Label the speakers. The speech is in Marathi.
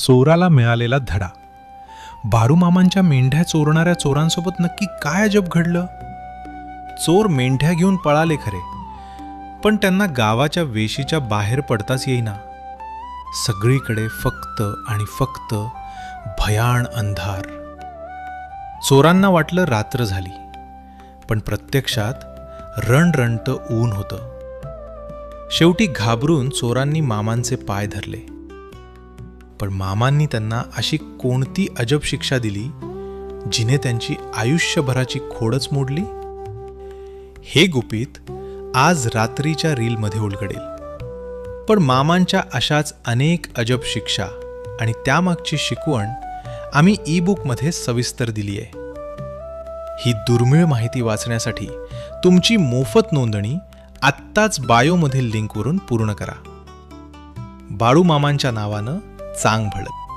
Speaker 1: चोराला मिळालेला धडा. बाळूमामांच्या मेंढ्या चोरणाऱ्या चोरांसोबत नक्की काय अजब घडलं? चोर मेंढ्या घेऊन पळाले खरे, पण त्यांना गावाच्या वेशीच्या बाहेर पडताच येईना. सगळीकडे फक्त आणि फक्त भयाण अंधार. चोरांना वाटलं रात्र झाली, पण प्रत्यक्षात रणरणत ऊन होतं. शेवटी घाबरून चोरांनी मामांचे पाय धरले. पण मामांनी त्यांना अशी कोणती अजब शिक्षा दिली जिने त्यांची आयुष्यभराची खोडच मोडली? हे गुपित आज रात्रीच्या रीलमध्ये उलगडेल. पण मामांच्या अशाच अनेक अजब शिक्षा आणि त्यामागची शिकवण आम्ही ई-बुकमध्ये सविस्तर दिली आहे. ही दुर्मिळ माहिती वाचण्यासाठी तुमची मोफत नोंदणी आत्ताच बायोमधील लिंकवरून पूर्ण करा. बाळूमामांच्या नावानं चांग भळक.